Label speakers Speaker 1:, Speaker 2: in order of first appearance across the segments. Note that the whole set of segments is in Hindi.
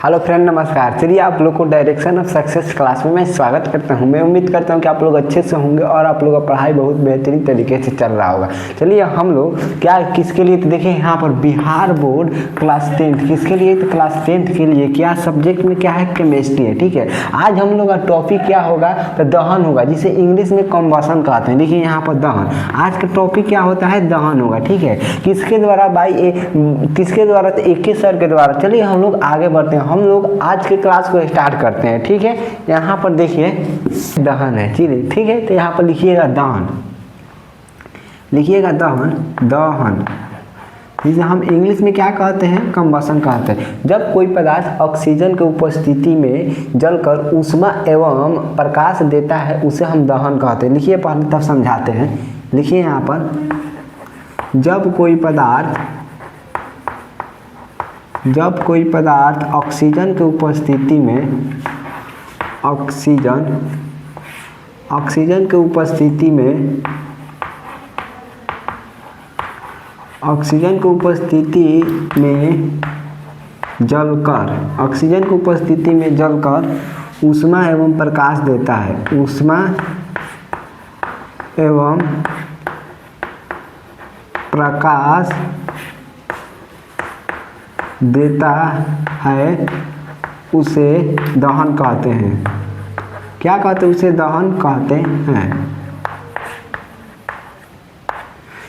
Speaker 1: हेलो फ्रेंड, नमस्कार। चलिए आप लोग को डायरेक्शन ऑफ सक्सेस क्लास में मैं स्वागत करता हूं। मैं उम्मीद करता हूं कि आप लोग अच्छे से होंगे और आप लोगों का पढ़ाई बहुत बेहतरीन तरीके से चल रहा होगा। चलिए हम लोग क्या किसके लिए, तो देखिए यहाँ पर बिहार बोर्ड क्लास 10 किसके लिए, तो क्लास 10 के लिए क्या सब्जेक्ट में क्या है, केमिस्ट्री है। ठीक है, आज हम लोग का टॉपिक क्या होगा, तो दहन होगा, जिसे इंग्लिश में कम्बसन कहते हैं। देखिए यहाँ पर दहन, आज का टॉपिक क्या होता है, दहन होगा। ठीक है, किसके द्वारा, किसके द्वारा, तो एक ही सर के द्वारा। चलिए हम लोग आगे बढ़ते हैं, हम लोग आज के क्लास को स्टार्ट करते हैं। ठीक है, यहाँ पर देखिए दहन है। चलिए ठीक है, तो यहाँ पर लिखिएगा दहन, लिखिएगा दहन, दहन जिसे हम इंग्लिश में क्या कहते हैं, कम्बसन कहते हैं। जब कोई पदार्थ ऑक्सीजन की उपस्थिति में जलकर ऊष्मा एवं प्रकाश देता है उसे हम दहन कहते हैं। लिखिए पहले तब समझाते हैं। लिखिए यहाँ पर, जब कोई पदार्थ ऑक्सीजन की उपस्थिति में ऑक्सीजन की उपस्थिति में जलकर ऊष्मा एवं प्रकाश देता है, ऊष्मा एवं प्रकाश देता है उसे दहन कहते हैं। क्या कहते हैं, उसे दहन कहते हैं।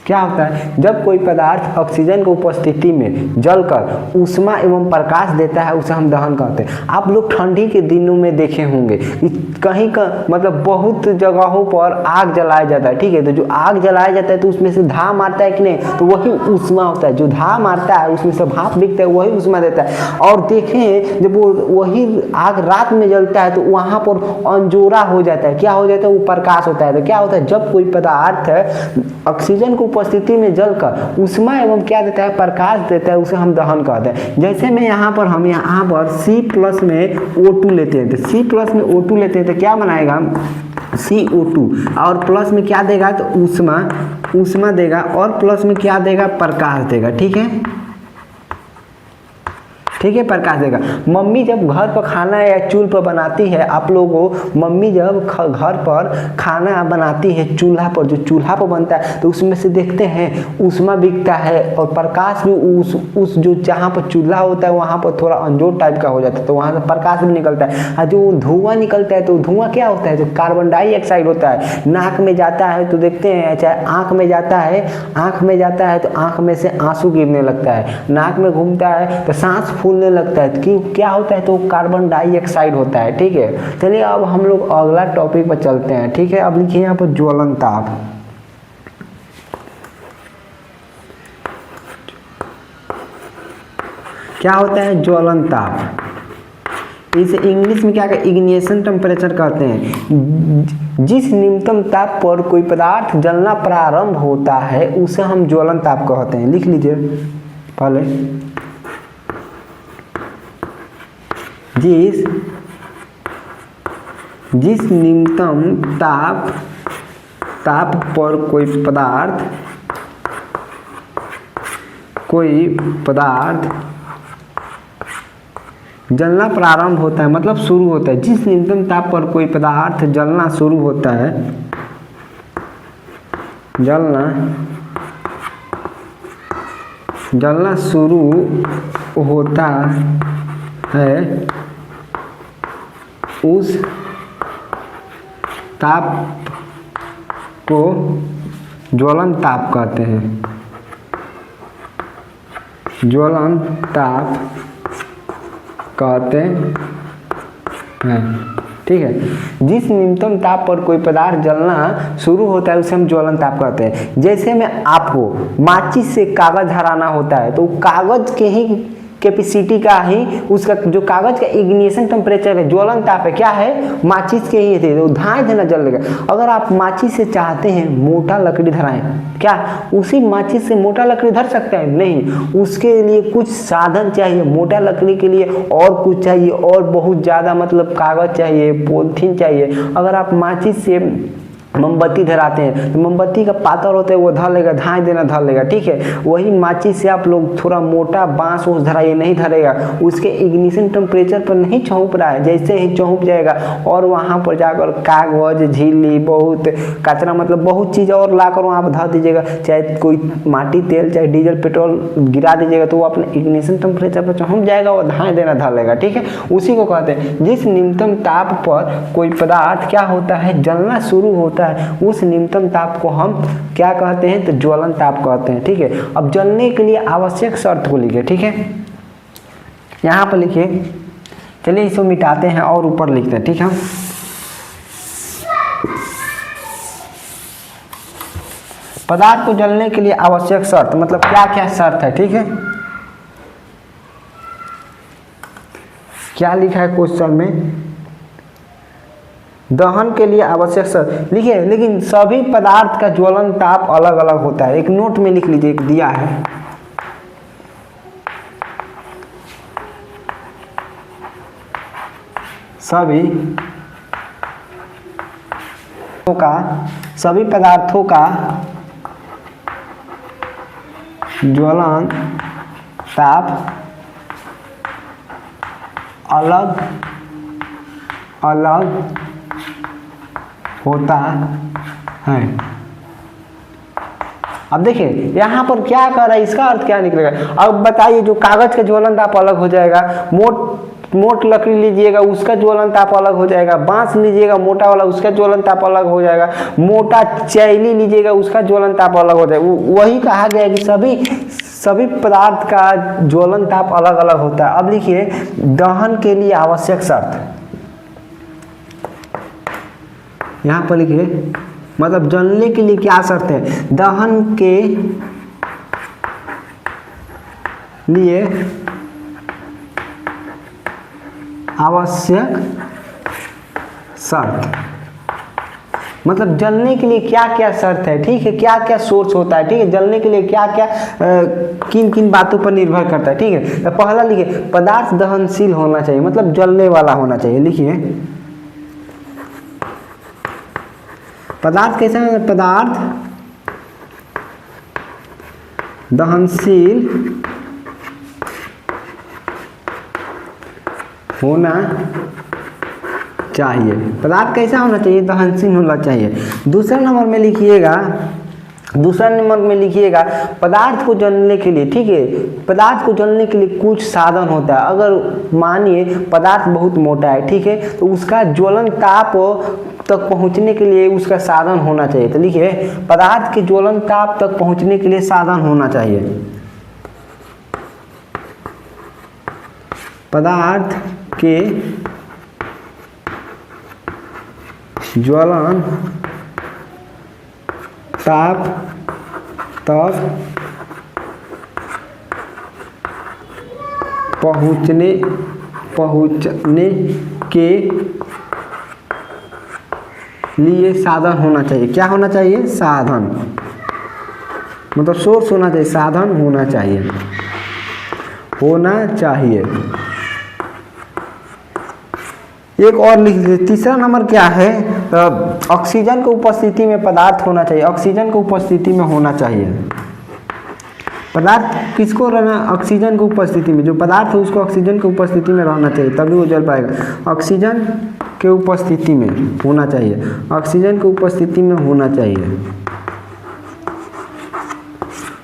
Speaker 1: क्या होता है, जब कोई पदार्थ ऑक्सीजन की उपस्थिति में जलकर ऊष्मा एवं प्रकाश देता है उसे हम दहन कहते हैं। आप लोग ठंडी के दिनों में देखे होंगे कि कहीं का मतलब बहुत जगहों पर आग जलाया जाता है। ठीक है, तो जो आग जलाया जाता है तो उसमें से धाम मारता है कि नहीं, तो वही ऊष्मा होता है। जो धाम मारता है उसमें से भाप बिकता है, वही ऊष्मा देता है। और देखें जब वही आग रात में जलता है तो वहाँ पर अंजोरा हो जाता है। क्या हो जाता है, वो प्रकाश होता है। तो क्या होता है, जब कोई पदार्थ ऑक्सीजन की उपस्थिति में जलकर ऊष्मा एवं क्या देता है, प्रकाश देता है, उसे हम दहन कहते हैं। जैसे में यहाँ पर हम यहाँ पर C+ में O2 लेते हैं, तो C+ में O2 लेते हैं तो क्या बनाएगा, CO2, और प्लस में क्या देगा, तो ऊष्मा देगा, और प्लस में क्या देगा, प्रकाश देगा। ठीक है, ठीक है, प्रकाश देगा। मम्मी जब घर पर खाना या चूल्हे पर बनाती है, आप लोगों, मम्मी जब घर पर खाना बनाती है चूल्हा पर, जो चूल्हा पर बनता है तो उसमें से देखते हैं ऊष्मा बिकता है और प्रकाश भी उस जो जहाँ पर चूल्हा होता है वहाँ पर थोड़ा अंजोर टाइप का हो जाता है, तो वहाँ से प्रकाश भी निकलता है। और जो धुआं निकलता है तो धुआं क्या होता है, जो कार्बन डाइऑक्साइड होता है। नाक में जाता है तो देखते हैं, चाहे आँख में जाता है तो आँख में से आंसू गिरने लगता है, नाक में घूमता है तो सांस फूलने लगता है। कि क्या होता है, तो कार्बन डाइऑक्साइड होता है। ठीक है, चलिए अब हम लोग अगला टॉपिक पर चलते हैं। ठीक है, अब लिखिए यहाँ पर ज्वलन ताप। क्या होता है, ज्वलन ताप। इसे इंग्लिश में क्या कहते हैं, इग्निशन टेम्परेचर कहते हैं। जिस न्यूनतम ताप पर कोई पदार्थ जलना प्रारंभ होता है उसे हम ज्वलन ताप कहते हैं। लिख लीजिए पहले, जिस न्यूनतम ताप पर कोई पदार्थ जलना प्रारंभ होता है, मतलब शुरू होता है। जिस न्यूनतम ताप पर कोई पदार्थ जलना शुरू होता है, जलना शुरू होता है उस ताप को ज्वलन ताप कहते हैं। ज्वलन ताप कहते हैं। ठीक है, जिस न्यूनतम ताप पर कोई पदार्थ जलना शुरू होता है उसे हम ज्वलन ताप कहते हैं। जैसे में आपको माचिस से कागज हराना होता है तो कागज के ही कैपेसिटी का ही उसका जो कागज का इग्निशन टेम्परेचर है, ज्वलन ताप है, क्या है, माचिस के ही थे, तो धाए धना जल लेगा। अगर आप माचिस से चाहते हैं मोटा लकड़ी धराएं, क्या उसी माचिस से मोटा लकड़ी धर सकते हैं, नहीं, उसके लिए कुछ साधन चाहिए। मोटा लकड़ी के लिए और कुछ चाहिए, और बहुत ज़्यादा मतलब कागज चाहिए, पॉलीथीन चाहिए। अगर आप माचिस से मोमबत्ती धराते हैं तो मोमबत्ती का पातर होता है वो धर लेगा, धाए देना धर लेगा, ठीक है। वही माचिस से आप लोग थोड़ा मोटा बांस उस धराइए, नहीं धरेगा, उसके इग्निशन टेम्परेचर पर नहीं चौंक रहा है, जैसे ही चौंक जाएगा और वहाँ पर जाकर कागज, झिल्ली, बहुत कचरा, मतलब बहुत चीज़ और लाकर वहाँ पर धर दीजिएगा, चाहे कोई माटी तेल चाहे डीजल पेट्रोल गिरा दीजिएगा तो वो अपने इग्निशन टेम्परेचर पर चौंक जाएगा और धाए देना धर लेगा, ठीक है। उसी को कहते हैं जिस न्यूनतम ताप पर कोई पदार्थ क्या होता है, जलना शुरू होता है, उस न्यूनतम ताप को हम क्या कहते हैं, तो ज्वलन ताप कहते हैं, ठीक है। अब जलने के लिए आवश्यक शर्त को लिखिए, ठीक है, यहां पर लिखिए। चलिए इसको मिटाते हैं और ऊपर लिखते हैं, ठीक है। पदार्थ को जलने के लिए आवश्यक शर्त मतलब क्या क्या शर्त है, ठीक है। क्या लिखा है क्वेश्चन में, दहन के लिए आवश्यक शर्त लिखिए, लेकिन सभी पदार्थ का ज्वलन ताप अलग अलग होता है। एक नोट में लिख लीजिए, एक दिया है, सभी पदार्थों का ज्वलन ताप अलग अलग होता है। अब देखिए यहाँ पर क्या कर रहा है, इसका अर्थ क्या निकलेगा। अब बताइए, जो कागज का ज्वलन ताप अलग हो जाएगा, मोट लकड़ी लीजिएगा उसका ज्वलन ताप अलग हो जाएगा, बांस लीजिएगा मोटा वाला उसका ज्वलन ताप अलग हो जाएगा, मोटा चैली लीजिएगा उसका ज्वलन ताप अलग हो जाएगा। वही कहा गया कि सभी पदार्थ का ज्वलन ताप अलग अलग होता है। अब लिखिए दहन के लिए आवश्यक शर्त, यहाँ पर लिखिए, मतलब जलने के लिए क्या शर्त है, दहन के लिए आवश्यक शर्त, मतलब जलने के लिए क्या क्या शर्त है, ठीक है, क्या क्या सोर्स होता है, ठीक है, जलने के लिए क्या क्या किन किन बातों पर निर्भर करता है, ठीक है। तो पहला लिखिए, पदार्थ दहनशील होना चाहिए, मतलब जलने वाला होना चाहिए। लिखिए पदार्थ कैसा है, पदार्थ दहनशील होना चाहिए। पदार्थ कैसा होना चाहिए, दहनशील होना चाहिए। दूसरा नंबर में लिखिएगा, पदार्थ को जलने के लिए, ठीक है, पदार्थ को जलने के लिए कुछ साधन होता है। अगर मानिए पदार्थ बहुत मोटा है, ठीक है, तो उसका ज्वलन ताप तक पहुंचने के लिए उसका साधन होना चाहिए। तो लिखिए पदार्थ के ज्वलन ताप तक पहुंचने के लिए साधन होना चाहिए। पदार्थ के ज्वलन ताप तक पहुंचने के लिए साधन होना चाहिए। क्या होना चाहिए, साधन, मतलब सोर्स होना चाहिए, साधन होना चाहिए, एक और लिख लीजिए। तीसरा नंबर क्या है, ऑक्सीजन की उपस्थिति में पदार्थ होना चाहिए। ऑक्सीजन की उपस्थिति में होना चाहिए। पदार्थ किसको रहना, ऑक्सीजन की उपस्थिति में, जो पदार्थ है उसको ऑक्सीजन की उपस्थिति में रहना चाहिए, तभी वो जल पाएगा। ऑक्सीजन के उपस्थिति में होना चाहिए, ऑक्सीजन की उपस्थिति में होना चाहिए,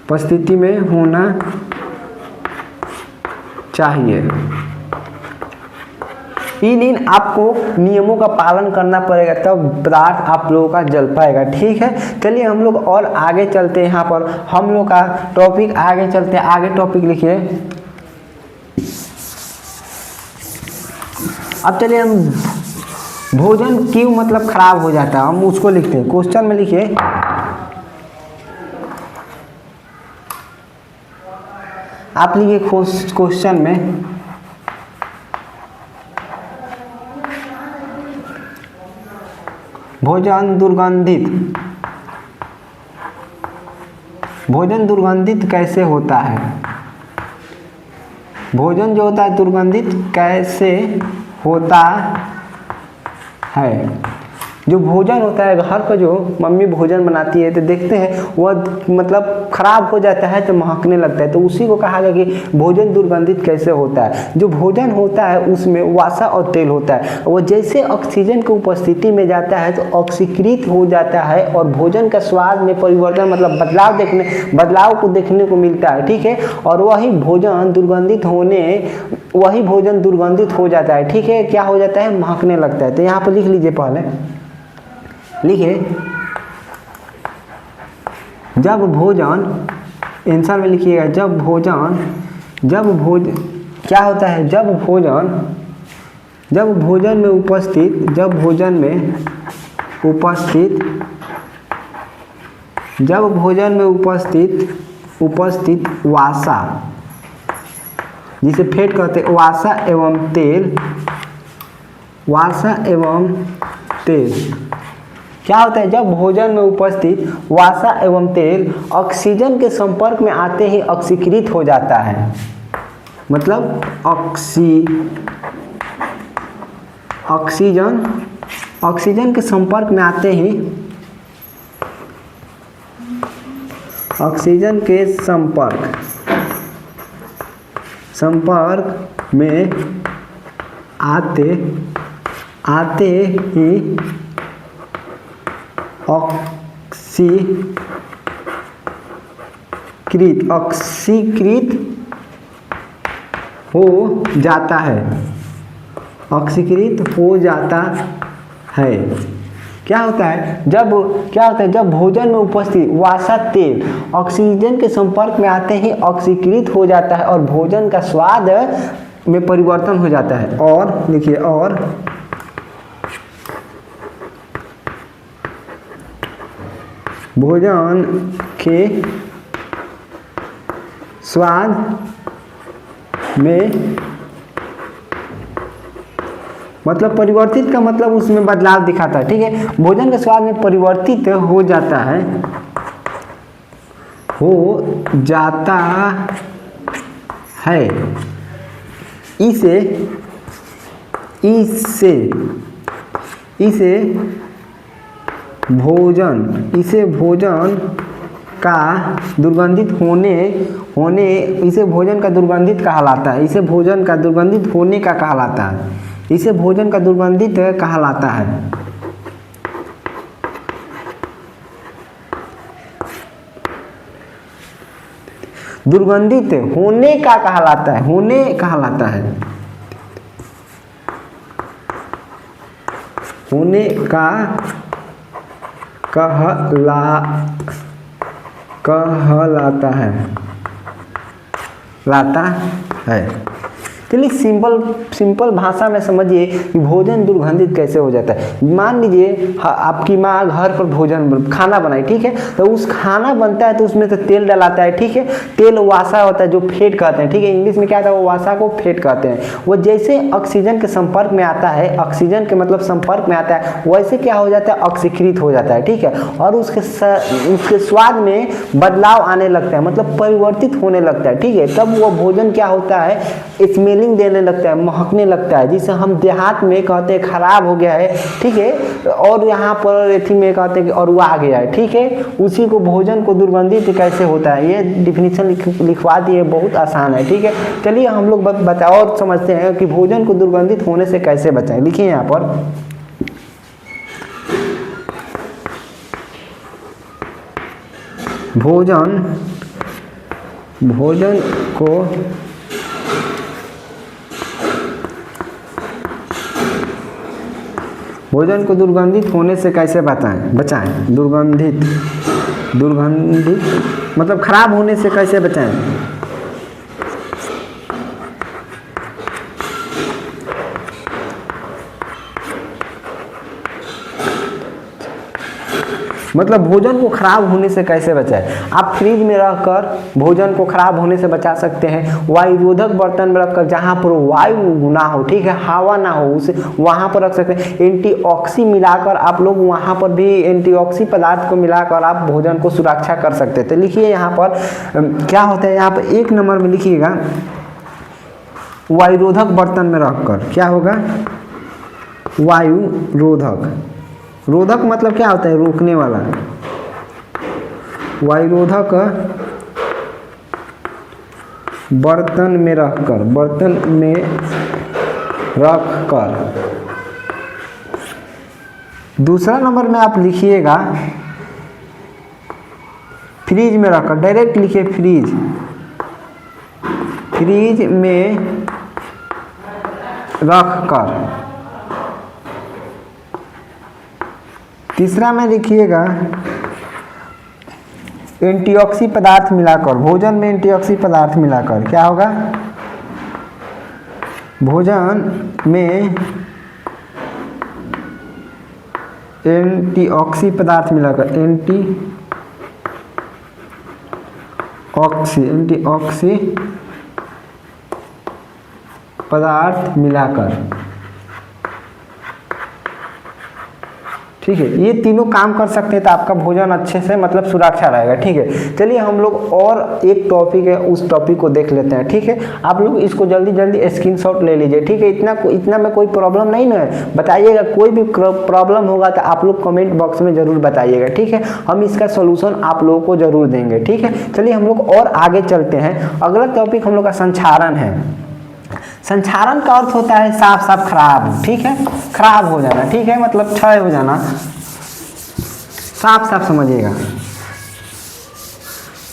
Speaker 1: उपस्थिति में होना चाहिए। इन आपको नियमों का पालन करना पड़ेगा, तब पदार्थ आप लोगों का जल पाएगा, ठीक है। चलिए हम लोग और आगे चलते हैं, यहाँ पर हम लोग का टॉपिक आगे चलते हैं। आगे टॉपिक लिखिए। अब चलिए हम भोजन क्यों मतलब खराब हो जाता है, हम उसको लिखते हैं। क्वेश्चन में लिखिए, आप लिखिए क्वेश्चन में भोजन दुर्गंधित कैसे होता है। भोजन जो होता है दुर्गंधित कैसे होता है। जो भोजन होता है घर पर, जो मम्मी भोजन बनाती है तो देखते हैं वह मतलब खराब हो जाता है तो महकने लगता है, तो उसी को कहा गया कि भोजन दुर्गंधित कैसे होता है। जो भोजन होता है उसमें वसा और तेल होता है, वो जैसे ऑक्सीजन की उपस्थिति में जाता है तो ऑक्सीकृत हो जाता है और भोजन का स्वाद में परिवर्तन मतलब बदलाव को देखने को मिलता है, ठीक है। और वही भोजन दुर्गंधित हो जाता है, ठीक है। क्या हो जाता है, महकने लगता है। तो यहाँ पर लिख लीजिए, पहले लिखिए, जब भोजन, आंसर में लिखिएगा, जब भोजन क्या होता है, जब भोजन में उपस्थित वासा, जिसे फेट कहते हैं, वासा एवं तेल क्या होता है, जब भोजन में उपस्थित वासा एवं तेल ऑक्सीजन के संपर्क में आते ही ऑक्सीकृत हो जाता है। मतलब ऑक्सीजन के संपर्क में आते ही संपर्क में आते ही ऑक्सीकृत हो जाता है। क्या होता है, जब भोजन में उपस्थित वासा तेल ऑक्सीजन के संपर्क में आते ही ऑक्सीकृत हो जाता है और भोजन का स्वाद में परिवर्तन हो जाता है। और लिखिए, और भोजन के स्वाद में मतलब परिवर्तित का मतलब उसमें बदलाव दिखाता है, ठीक है। भोजन के स्वाद में परिवर्तित हो जाता है। इसे भोजन का दुर्गंधित इसे भोजन का दुर्गंधित कहलाता है। इसे भोजन का दुर्गंधित कहलाता है। दुर्गंधित होने का कहलाता है। होने का कहलाता है। चलिए सिंपल भाषा में समझिए कि भोजन दुर्गंधित कैसे हो जाता है। मान लीजिए आपकी माँ घर पर खाना बनाई, ठीक है, तो उस खाना बनता है तो उसमें तो तेल डलाता है, ठीक है। तेल वासा होता है जो फेट कहते हैं, ठीक है। इंग्लिश में क्या था, वो वासा को फेट कहते हैं। वो जैसे ऑक्सीजन के संपर्क में आता है, ऑक्सीजन के मतलब संपर्क में आता है, वैसे क्या हो जाता है, ऑक्सीकृत हो जाता है, ठीक है। और उसके स्वाद में बदलाव आने लगता है, मतलब परिवर्तित होने लगता है, ठीक है। तब वो भोजन क्या होता है, स्मेलिंग देने लगता है, महकने लगता है, जिसे हम देहात में कहते हैं खराब हो गया है, ठीक है। और यहाँ पर एथी में कहते हैं कि और वो आ गया है, ठीक है। उसी को भोजन को दुर्गंधित कैसे होता है, ये डिफिनीशन लिखवा दिए, बहुत आसान है, ठीक है। चलिए हम लोग और समझते हैं कि भोजन को दुर्गंधित होने से कैसे बचाएं। लिखिए यहाँ पर, भोजन को दुर्गंधित होने से कैसे बचाएं। दुर्गंधित मतलब खराब होने से कैसे बचाएं। मतलब भोजन को खराब होने से कैसे बचाएं। आप फ्रिज में रखकर भोजन को खराब होने से बचा सकते हैं। वायुरोधक बर्तन में रखकर, जहां पर वायु ना हो, ठीक है, हवा ना हो, उसे वहां पर रख सकते हैं। एंटीऑक्सी मिलाकर आप लोग वहां पर भी एंटीऑक्सी पदार्थ को मिलाकर आप भोजन को सुरक्षा कर सकते हैं। तो लिखिए यहाँ पर क्या होता है, यहाँ पर 1 नंबर में लिखिएगा, वायुरोधक बर्तन में रखकर क्या होगा, वायुरोधक रोधक मतलब क्या होता है? रोकने वाला। वायुरोधक बर्तन में रखकर, बर्तन में रखकर। दूसरा नंबर में आप लिखिएगा फ्रीज में रखकर, डायरेक्ट लिखिए फ्रीज, फ्रीज में रखकर। तीसरा में लिखिएगा एंटीऑक्सीडेंट पदार्थ मिलाकर, भोजन में एंटीऑक्सीडेंट पदार्थ मिलाकर। क्या होगा? भोजन में एंटीऑक्सीडेंट पदार्थ मिलाकर, एंटीऑक्सीडेंट पदार्थ मिलाकर। ठीक है, ये तीनों काम कर सकते हैं तो आपका भोजन अच्छे से मतलब सुरक्षा रहेगा। ठीक है, चलिए हम लोग और एक टॉपिक है, उस टॉपिक को देख लेते हैं। ठीक है, आप लोग इसको जल्दी जल्दी स्क्रीनशॉट ले लीजिए। ठीक है, इतना में कोई प्रॉब्लम नहीं ना है, बताइएगा। कोई भी प्रॉब्लम होगा तो आप लोग कमेंट बॉक्स में जरूर बताइएगा। ठीक है, हम इसका सोल्यूशन आप लोगों को जरूर देंगे। ठीक है, चलिए हम लोग और आगे चलते हैं। अगला टॉपिक हम लोग का संक्षारण है। संक्षारण का अर्थ होता है साफ साफ खराब। ठीक है, खराब हो जाना। ठीक है, मतलब क्षय हो जाना, साफ साफ समझिएगा।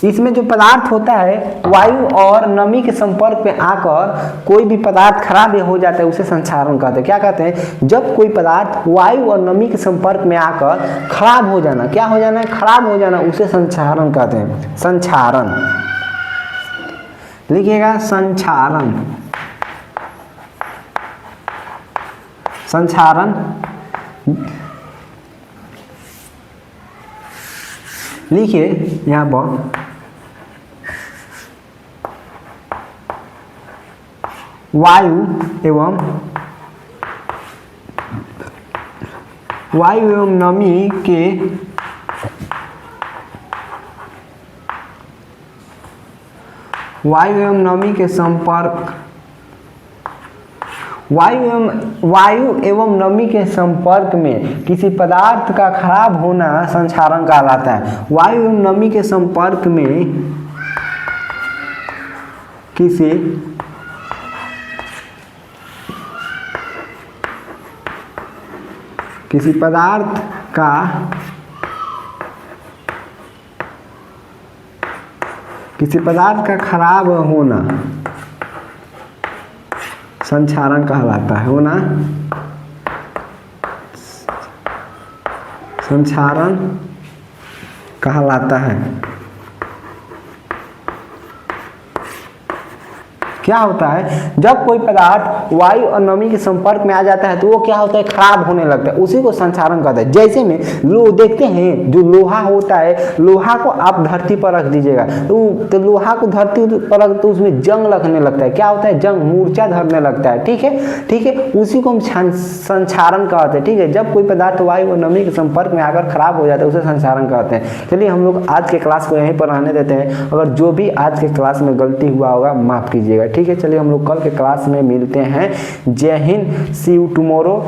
Speaker 1: इसमें जो पदार्थ होता है वायु और नमी के संपर्क में आकर कोई भी पदार्थ खराब हो जाता है, उसे संक्षारण कहते हैं। क्या कहते हैं? जब कोई पदार्थ वायु और नमी के संपर्क में आकर खराब हो जाना, क्या हो जाना है? खराब हो जाना, उसे संक्षारण कहते हैं। संक्षारण लिखिएगा, संक्षारण। संक्षारण लिखिए यहाँ पर, वायु एवं नमी के संपर्क, वायु एवं नमी के संपर्क में किसी पदार्थ का खराब होना संक्षारण कहलाता है। वायु एवं नमी के संपर्क में किसी पदार्थ का खराब होना संक्षारण कहलाता है। होना संक्षारण कहलाता है। क्या होता है? जब कोई पदार्थ वायु और नमी के संपर्क में आ जाता है तो वो क्या होता है? खराब होने लगता है, उसी को संक्षारण कहते हैं। जैसे में देखते हैं जो लोहा होता है, लोहा को आप धरती पर रख दीजिएगा तो लोहा को धरती पर रख तो उसमें जंग लगने लगता है। क्या होता है? जंग, मूर्छा धरने लगता है। ठीक है, ठीक है, उसी को हम संक्षारण कहते हैं। ठीक है, जब कोई पदार्थ वायु और नमी के संपर्क में आकर खराब हो जाता है उसे संक्षारण कहते हैं। चलिए हम लोग आज के क्लास को यहीं पर रहने देते हैं। अगर जो भी आज के क्लास में गलती हुआ होगा माफ कीजिएगा। ठीक है, चलिए हम लोग कल के क्लास में मिलते हैं। जय हिंद, सी यू टुमारो।